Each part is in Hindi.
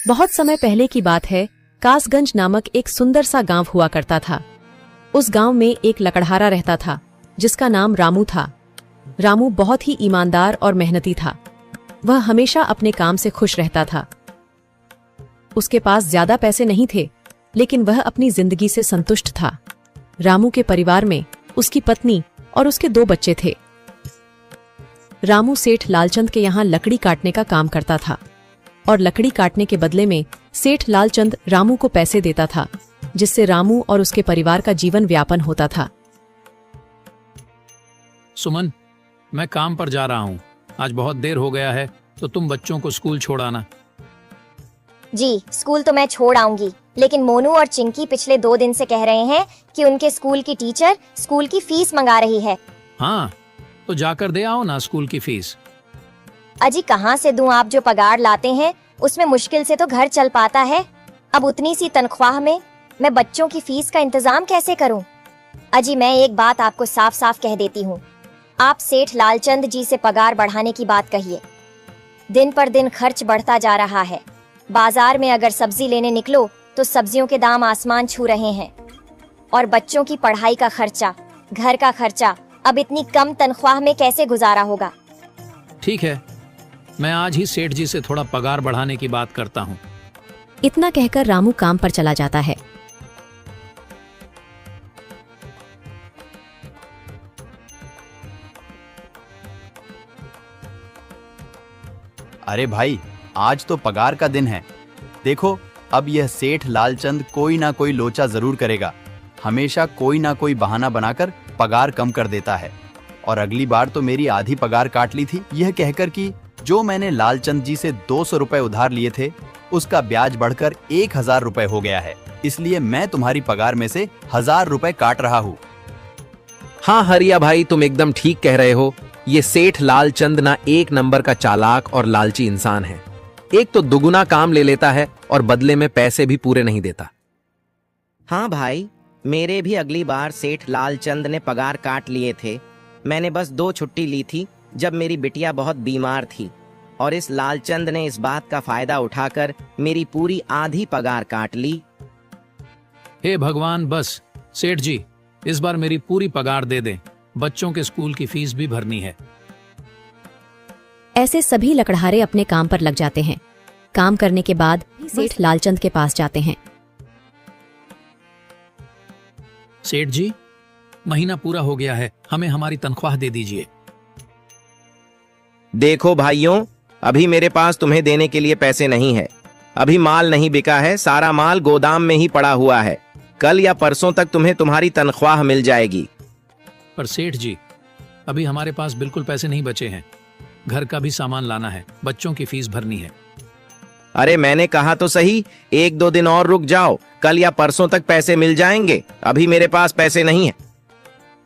बहुत समय पहले की बात है। कासगंज नामक एक सुंदर सा गांव हुआ करता था। उस गांव में एक लकड़हारा रहता था जिसका नाम रामू था। रामू बहुत ही ईमानदार और मेहनती था। वह हमेशा अपने काम से खुश रहता था। उसके पास ज्यादा पैसे नहीं थे, लेकिन वह अपनी जिंदगी से संतुष्ट था। रामू के परिवार में उसकी पत्नी और उसके 2 बच्चे थे। रामू सेठ लालचंद के यहाँ लकड़ी काटने का काम करता था और लकड़ी काटने के बदले में सेठ लालचंद रामू को पैसे देता था, जिससे रामू और उसके परिवार का जीवन व्यापन होता था। सुमन, मैं काम पर जा रहा हूँ। आज बहुत देर हो गया है, तो तुम बच्चों को स्कूल छोड़ आना। जी, स्कूल तो मैं छोड़ आऊंगी, लेकिन मोनू और चिंकी पिछले 2 दिन से कह रहे हैं कि उनके स्कूल की टीचर स्कूल की फीस मंगा रही है। हाँ, तो जाकर दे आओ ना स्कूल की फीस। अजी कहाँ से दूं? आप जो पगार लाते हैं उसमें मुश्किल से तो घर चल पाता है। अब उतनी सी तनख्वाह में मैं बच्चों की फीस का इंतजाम कैसे करूं? अजी मैं एक बात आपको साफ साफ कह देती हूँ, आप सेठ लालचंद जी से पगार बढ़ाने की बात कहिए। दिन पर दिन खर्च बढ़ता जा रहा है। बाजार में अगर सब्जी लेने निकलो तो सब्जियों के दाम आसमान छू रहे हैं, और बच्चों की पढ़ाई का खर्चा, घर का खर्चा अब इतनी कम तनख्वाह में कैसे गुजारा होगा? ठीक है, मैं आज ही सेठ जी से थोड़ा पगार बढ़ाने की बात करता हूँ। इतना कहकर रामू काम पर चला जाता है। अरे भाई, आज तो पगार का दिन है। देखो, अब यह सेठ लालचंद कोई ना कोई लोचा जरूर करेगा। हमेशा कोई ना कोई बहाना बनाकर पगार कम कर देता है। और अगली बार तो मेरी आधी पगार काट ली थी, यह कहकर कि जो मैंने लालचंद जी से 200 रुपए उधार लिए थे, उसका ब्याज बढ़कर 1000 रुपए हो गया है। इसलिए मैं तुम्हारी पगार में से 1000 रुपए काट रहा हूँ। हाँ हरिया भाई, तुम एकदम ठीक कह रहे हो। ये सेठ लालचंद ना एक नंबर का चालाक और लालची इंसान है। एक तो दुगुना काम ले लेता है और बदले में पैसे भी पूरे नहीं देता। हाँ भाई, मेरे भी अगली बार सेठ लालचंद ने पगार काट लिए थे। मैंने बस 2 छुट्टी ली थी जब मेरी बिटिया बहुत बीमार थी, और इस लालचंद ने इस बात का फायदा उठाकर मेरी पूरी आधी पगार काट ली। हे भगवान, बस सेठ जी इस बार मेरी पूरी पगार दे दें। बच्चों के स्कूल की फीस भी भरनी है। ऐसे सभी लकड़हारे अपने काम पर लग जाते हैं। काम करने के बाद सेठ लालचंद के पास जाते हैं। सेठ जी, महीना पूरा हो गया है, हमें हमारी तनख्वाह दे दीजिए। देखो भाइयों, अभी मेरे पास तुम्हें देने के लिए पैसे नहीं है। अभी माल नहीं बिका है, सारा माल गोदाम में ही पड़ा हुआ है। कल या परसों तक तुम्हें तुम्हारी तनख्वाह मिल जाएगी। पर सेठ जी, अभी हमारे पास बिल्कुल पैसे नहीं बचे हैं। घर का भी सामान लाना है, बच्चों की फीस भरनी है। अरे मैंने कहा तो सही, 1-2 दिन और रुक जाओ, कल या परसों तक पैसे मिल जाएंगे। अभी मेरे पास पैसे नहीं है।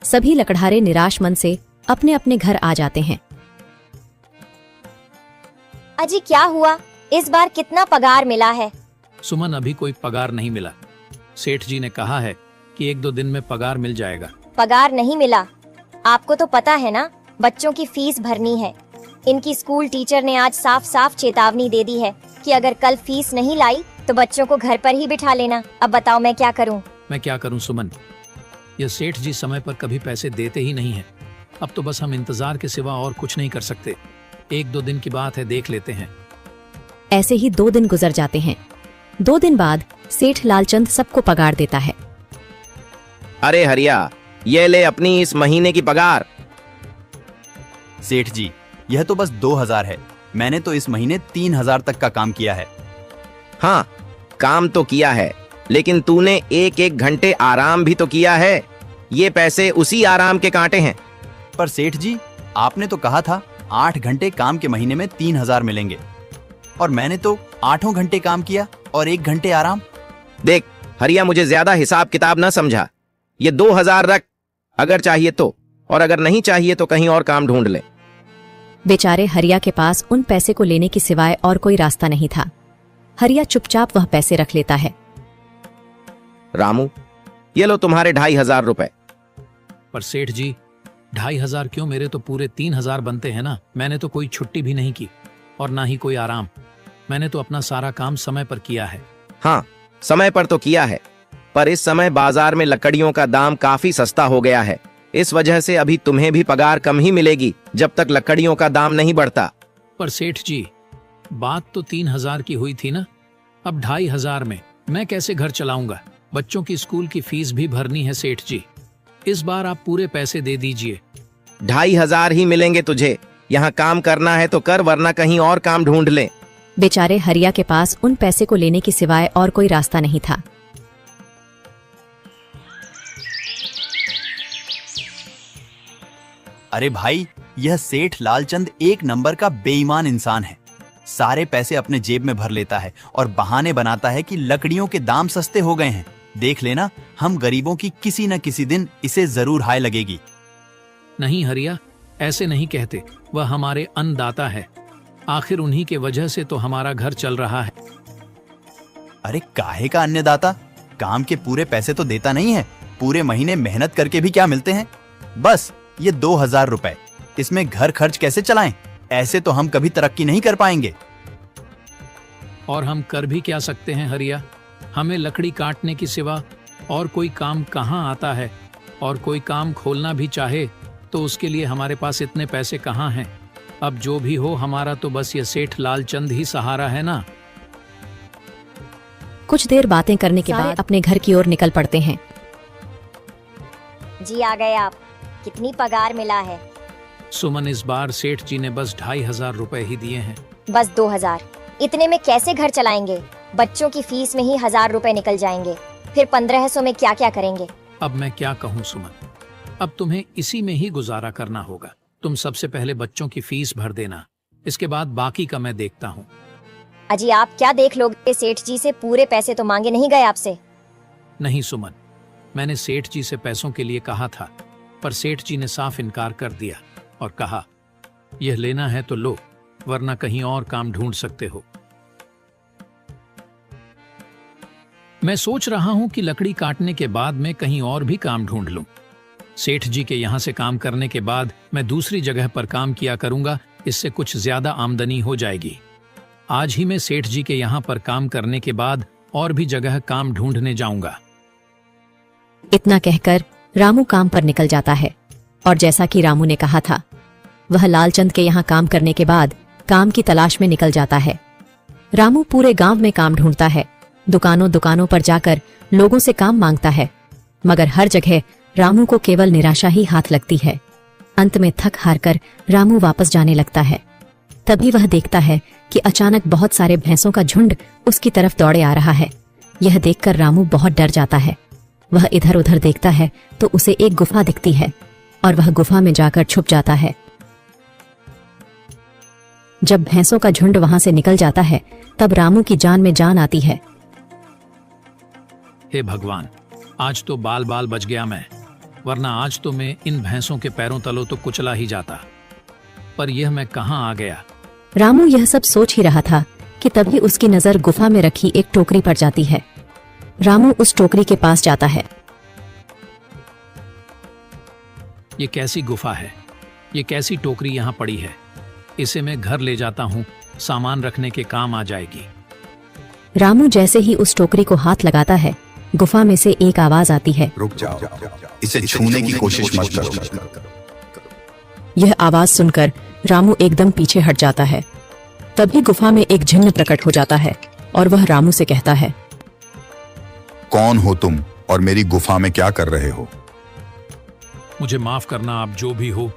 सभी लकड़हारे निराश मन से अपने अपने घर आ जाते हैं। अजी क्या हुआ? इस बार कितना पगार मिला है? सुमन, अभी कोई पगार नहीं मिला। सेठ जी ने कहा है कि 1-2 दिन में पगार मिल जाएगा। पगार नहीं मिला? आपको तो पता है ना, बच्चों की फीस भरनी है। इनकी स्कूल टीचर ने आज साफ साफ चेतावनी दे दी है कि अगर कल फीस नहीं लाई तो बच्चों को घर पर ही बिठा लेना। अब बताओ मैं क्या करूं? मैं क्या करूं सुमन, ये सेठ जी समय पर कभी पैसे देते ही नहीं है। अब तो बस हम इंतजार के सिवा और कुछ नहीं कर सकते। 1-2 दिन की बात है, देख लेते हैं। ऐसे ही 2 दिन गुजर जाते हैं। 2 दिन बाद सेठ लालचंद सबको पगार देता है। अरे हरिया, ये ले अपनी इस महीने की पगार। सेठ जी, यह तो बस 2000 है। मैंने तो इस महीने 3000 तक का काम किया है। हाँ, काम तो किया है, लेकिन तूने 1-1 घंटे आराम भी तो किया है। ये पैसे उसी आराम के कांटे हैं। पर सेठ जी, आपने तो कहा था 8 घंटे काम के महीने में 3000 मिलेंगे, और मैंने तो 8 घंटे काम किया और 1 घंटे आराम। देख हरिया, मुझे ज्यादा हिसाब किताब ना समझा। ये 2000 रख, अगर चाहिए तो, और अगर नहीं चाहिए तो कहीं और काम ढूंढ ले। बेचारे हरिया के पास उन पैसे को लेने की सिवाय और कोई रास्ता नहीं था। हरिया चुपचाप वह पैसे रख लेता है। रामू, ये लो तुम्हारे 2500 रुपए। पर सेठ जी, 2500 क्यों? मेरे तो पूरे 3000 बनते हैं ना। मैंने तो कोई छुट्टी भी नहीं की और ना ही कोई आराम। मैंने तो अपना सारा काम समय पर किया है। हाँ, समय पर तो किया है, पर इस समय बाजार में लकड़ियों का दाम काफी सस्ता हो गया है। इस वजह से अभी तुम्हें भी पगार कम ही मिलेगी जब तक लकड़ियों का दाम नहीं बढ़ता। पर सेठ जी, बात तो 3,000 की हुई थी ना, अब 2,500 में मैं कैसे घर चलाऊंगा? बच्चों की स्कूल की फीस भी भरनी है सेठ जी। इस बार आप पूरे पैसे दे दीजिए। 2,500 ही मिलेंगे तुझे। यहाँ काम करना है तो कर, वरना कहीं और काम ढूंढ ले। बेचारे हरिया के पास उन पैसे को लेने के सिवाय और कोई रास्ता नहीं था। अरे भाई, यह सेठ लालचंद एक नंबर का बेईमान इंसान है। सारे पैसे अपने जेब में भर लेता है और बहाने बनाता है कि लकड़ियों के दाम सस्ते हो गए हैं। देख लेना, हम गरीबों की किसी न किसी दिन इसे जरूर हाय लगेगी। नहीं हरिया, ऐसे नहीं कहते। वह हमारे अन्नदाता है। आखिर उन्हीं के वजह से तो हमारा घर चल रहा है। अरे काहे का अन्नदाता? काम के पूरे पैसे तो देता नहीं है। पूरे महीने मेहनत करके भी क्या मिलते हैं? बस ये 2,000 रुपए। इसमें घर खर्च कैसे चलाएं? ऐसे तो हम कभी तरक्की नहीं कर पाएंगे। और हम कर भी क्या सकते हैं हरिया? हमें लकड़ी काटने की सिवा और कोई काम कहाँ आता है? और कोई काम खोलना भी चाहे तो उसके लिए हमारे पास इतने पैसे कहाँ हैं? अब जो भी हो, हमारा तो बस ये सेठ लालचंद ही सहारा है ना। कुछ देर बातें करने के बाद अपने घर की ओर निकल पड़ते हैं। जी आ गए आप। कितनी पगार मिला है? सुमन, इस बार सेठ जी ने बस 2,500 रुपए ही दिए हैं। बस 2,000? इतने में कैसे घर चलाएंगे? बच्चों की फीस में ही 1,000 रुपए निकल जाएंगे। फिर 1,500 में क्या क्या करेंगे? अब मैं क्या कहूँ सुमन, अब तुम्हें इसी में ही गुजारा करना होगा। तुम सबसे पहले बच्चों की फीस भर देना, इसके बाद बाकी का मैं देखता हूँ। अजी आप क्या देख लोगे? सेठ जी से पूरे पैसे तो मांगे नहीं गए आपसे? नहीं सुमन, मैंने सेठ जी से पैसों के लिए कहा था, पर सेठ जी ने साफ इनकार कर दिया और कहा, यह लेना है तो लो, वरना कहीं और काम ढूंढ सकते हो। मैं सोच रहा हूं कि लकड़ी काटने के बाद मैं कहीं और भी काम ढूंढ लूं। सेठ जी के यहां से काम करने के बाद मैं दूसरी जगह पर काम किया करूंगा, इससे कुछ ज्यादा आमदनी हो जाएगी। आज ही मैं सेठ जी के यहां पर काम करने के बाद और भी जगह काम ढूंढने जाऊंगा। इतना कहकर रामू काम पर निकल जाता है और जैसा कि रामू ने कहा था, वह लालचंद के यहाँ काम करने के बाद काम की तलाश में निकल जाता है। रामू पूरे गांव में काम ढूंढता है, दुकानों दुकानों पर जाकर लोगों से काम मांगता है, मगर हर जगह रामू को केवल निराशा ही हाथ लगती है। अंत में थक हार कर रामू वापस जाने लगता है। तभी वह देखता है कि अचानक बहुत सारे भैंसों का झुंड उसकी तरफ दौड़े आ रहा है। यह देखकर रामू बहुत डर जाता है। वह इधर उधर देखता है तो उसे एक गुफा दिखती है और वह गुफा में जाकर छुप जाता है। जब भैंसों का झुंड वहां से निकल जाता है तब रामू की जान में जान आती है। हे भगवान, आज तो बाल बाल बच गया मैं, वरना आज तो मैं इन भैंसों के पैरों तलों तो कुचला ही जाता। पर यह मैं कहाँ आ गया? रामू यह सब सोच ही रहा था कि तभी उसकी नजर गुफा में रखी एक टोकरी पर जाती है। रामू उस टोकरी के पास जाता है। ये कैसी गुफा है? ये कैसी टोकरी यहाँ पड़ी है? इसे मैं घर ले जाता हूँ, सामान रखने के काम आ जाएगी। रामू जैसे ही उस टोकरी को हाथ लगाता है, गुफा में से एक आवाज आती है, रुक जाओ, इसे छूने की कोशिश मत करो। यह आवाज सुनकर रामू एकदम पीछे हट जाता है। तभी गुफा में एक जिन्न प्रकट हो जाता है और वह रामू से कहता है, कौन हो तुम और मेरी गुफा में क्या कर रहे हो? मुझे माफ करना, आप जो भी हो।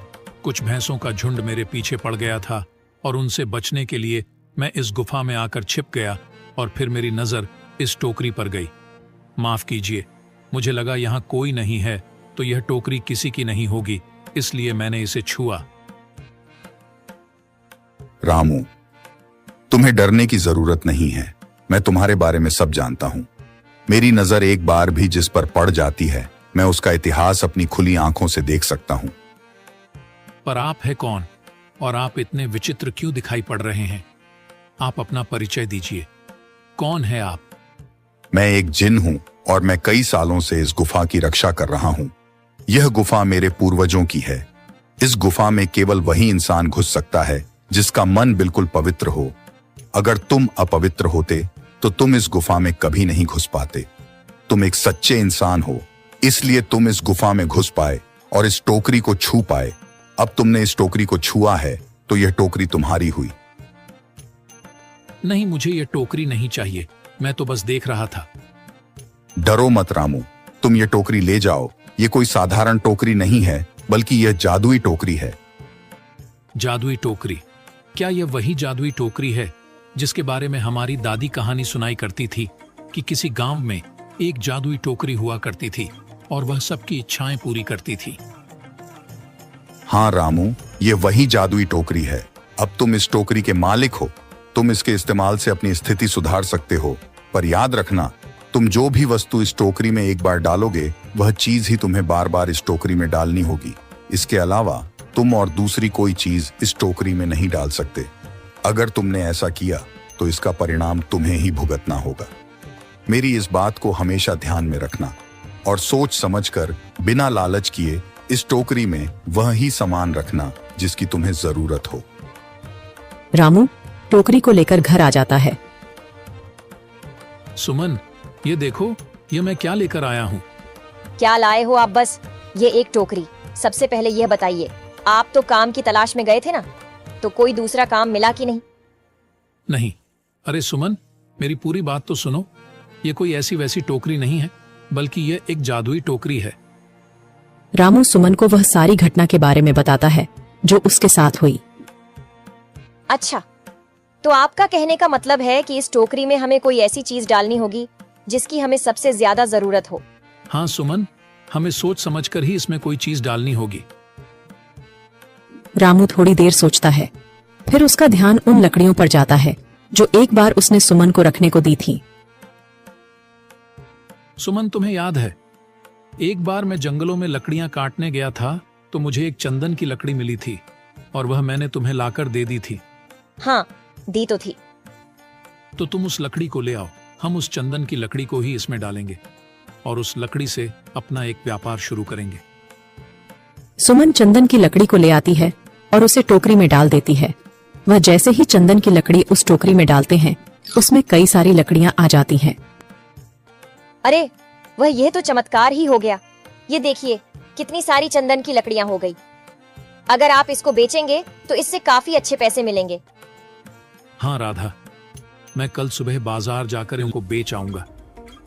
कुछ भैंसों का झुंड मेरे पीछे पड़ गया था और उनसे बचने के लिए मैं इस गुफा में आकर छिप गया और फिर मेरी नजर इस टोकरी पर गई। माफ कीजिए, मुझे लगा यहाँ कोई नहीं है तो यह टोकरी किसी की नहीं होगी, इसलिए मैंने इसे छुआ। रामू, तुम्हें डरने की जरूरत नहीं है। मैं तुम्हारे बारे में सब जानता हूँ। मेरी नजर एक बार भी जिस पर पड़ जाती है, मैं उसका इतिहास अपनी खुली आंखों से देख सकता हूँ। पर आप है कौन और आप इतने विचित्र क्यों दिखाई पड़ रहे हैं? आप अपना परिचय दीजिए। कौन है आप? मैं एक जिन हूँ और मैं कई सालों से इस गुफा की रक्षा कर रहा हूँ। यह गुफा मेरे पूर्वजों की है। इस गुफा में केवल वही इंसान घुस सकता है जिसका मन बिल्कुल पवित्र हो। अगर तुम अपवित्र होते तो तुम इस गुफा में कभी नहीं घुस पाते। तुम एक सच्चे इंसान हो, इसलिए तुम इस गुफा में घुस पाए और इस टोकरी को छू पाए। अब तुमने इस टोकरी को छुआ है तो यह टोकरी तुम्हारी हुई। नहीं, मुझे ये टोकरी नहीं चाहिए, मैं तो बस देख रहा था। डरो मत रामू, तुम ये टोकरी ले जाओ। ये कोई साधारण टोकरी नहीं है, बल्कि यह जादुई टोकरी है। जादुई टोकरी? क्या यह वही जादुई टोकरी है जिसके बारे में हमारी दादी कहानी सुनाई करती थी कि किसी गांव में एक जादुई टोकरी हुआ करती थी और वह सबकी इच्छाएं पूरी करती थी? हाँ रामू, ये वही जादुई टोकरी है। अब तुम इस टोकरी के मालिक हो। तुम इसके इस्तेमाल से अपनी स्थिति सुधार सकते हो, पर याद रखना, तुम जो भी वस्तु इस टोकरी में एक बार डालोगे वह चीज ही तुम्हें बार बार इस टोकरी में डालनी होगी। इसके अलावा तुम और दूसरी कोई चीज इस टोकरी में नहीं डाल सकते। अगर तुमने ऐसा किया तो इसका परिणाम तुम्हें ही भुगतना होगा। मेरी इस बात को हमेशा ध्यान में रखना और सोच समझकर बिना लालच किए इस टोकरी में वह ही सामान रखना जिसकी तुम्हें जरूरत हो। रामू टोकरी को लेकर घर आ जाता है। सुमन, ये देखो, ये मैं क्या लेकर आया हूँ। क्या लाए हो आप? बस ये एक टोकरी। सबसे पहले यह बताइए, आप तो काम की तलाश में गए थे ना, तो कोई दूसरा काम मिला कि नहीं? नहीं। अरे सुमन, मेरी पूरी बात तो सुनो। ये कोई ऐसी वैसी टोकरी नहीं है, बल्कि यह एक जादुई टोकरी है। रामू सुमन को वह सारी घटना के बारे में बताता है जो उसके साथ हुई। अच्छा, तो आपका कहने का मतलब है कि इस टोकरी में हमें कोई ऐसी चीज डालनी होगी जिसकी हमें सबसे ज्यादा जरूरत हो। हाँ सुमन, हमें सोच समझकर ही इसमें कोई चीज डालनी होगी। रामू थोड़ी देर सोचता है, फिर उसका ध्यान उन लकड़ियों पर जाता है जो एक बार उसने सुमन को रखने को दी थी। सुमन, तुम्हें याद है, एक बार मैं जंगलों में लकड़ियां काटने गया था तो मुझे एक चंदन की लकड़ी मिली थी और वह मैंने तुम्हें लाकर दे दी थी। हाँ, दी तो थी। तो तुम उस लकड़ी को ले आओ। हम उस चंदन की लकड़ी को ही इसमें डालेंगे और उस लकड़ी से अपना एक व्यापार शुरू करेंगे। सुमन चंदन की लकड़ी को ले आती है और उसे टोकरी में डाल देती है। वह जैसे ही चंदन की लकड़ी उस टोकरी में डालते हैं, उसमें कई सारी लकड़ियां आ जाती हैं। अरे वह, यह तो चमत्कार ही हो गया। ये देखिए, कितनी सारी चंदन की लकड़ियां हो गई। अगर आप इसको बेचेंगे तो इससे काफी अच्छे पैसे मिलेंगे। हाँ राधा, मैं कल सुबह बाजार जाकर इनको बेच आऊंगा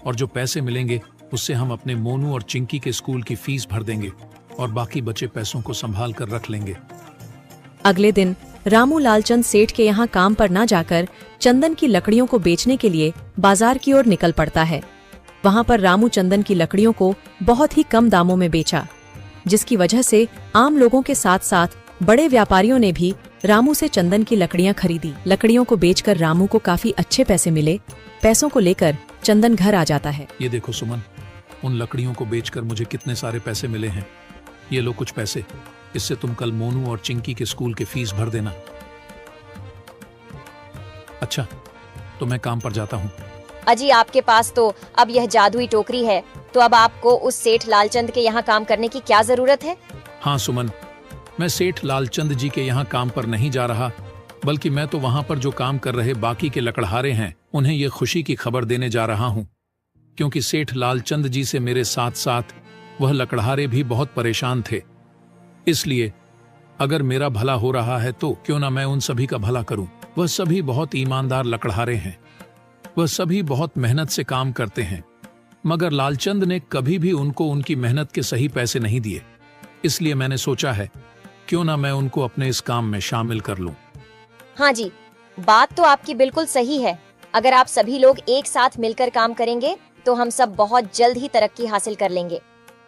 और जो पैसे मिलेंगे उससे हम अपने मोनू और चिंकी के स्कूल की फीस भर देंगे और बाकी बचे पैसों को संभाल कर रख लेंगे। अगले दिन रामू लालचंद सेठ के यहाँ काम पर न जाकर चंदन की लकड़ियों को बेचने के लिए बाजार की ओर निकल पड़ता है। वहाँ पर रामू चंदन की लकड़ियों को बहुत ही कम दामों में बेचा, जिसकी वजह से आम लोगों के साथ साथ बड़े व्यापारियों ने भी रामू से चंदन की लकड़ियां खरीदी। लकड़ियों को बेचकर रामू को काफी अच्छे पैसे मिले। पैसों को लेकर चंदन घर आ जाता है। ये देखो सुमन, उन लकड़ियों को बेचकर मुझे कितने सारे पैसे मिले हैं। ये लो कुछ पैसे, इससे तुम कल मोनू और चिंकी के स्कूल के फीस भर देना। अच्छा, तो मैं काम पर जाता हूँ। अजी, आपके पास तो अब यह जादुई टोकरी है, तो अब आपको उस सेठ लालचंद के यहाँ काम करने की क्या जरूरत है? हाँ सुमन, मैं सेठ लालचंद जी के यहाँ काम पर नहीं जा रहा, बल्कि मैं तो वहां पर जो काम कर रहे बाकी के लकड़हारे हैं उन्हें ये खुशी की खबर देने जा रहा हूँ, क्योंकि सेठ लालचंद जी से मेरे साथ साथ वह लकड़हारे भी बहुत परेशान थे। इसलिए अगर मेरा भला हो रहा है तो क्यों ना मैं उन सभी का भला करूं। वह सभी बहुत ईमानदार लकड़हारे हैं, वह सभी बहुत मेहनत से काम करते हैं, मगर लालचंद ने कभी भी उनको उनकी मेहनत के सही पैसे नहीं दिए। इसलिए मैंने सोचा है क्यों ना मैं उनको अपने इस काम में शामिल कर लूं। हाँ जी, बात तो आपकी बिल्कुल सही है। अगर आप सभी लोग एक साथ मिलकर काम करेंगे तो हम सब बहुत जल्द ही तरक्की हासिल कर लेंगे।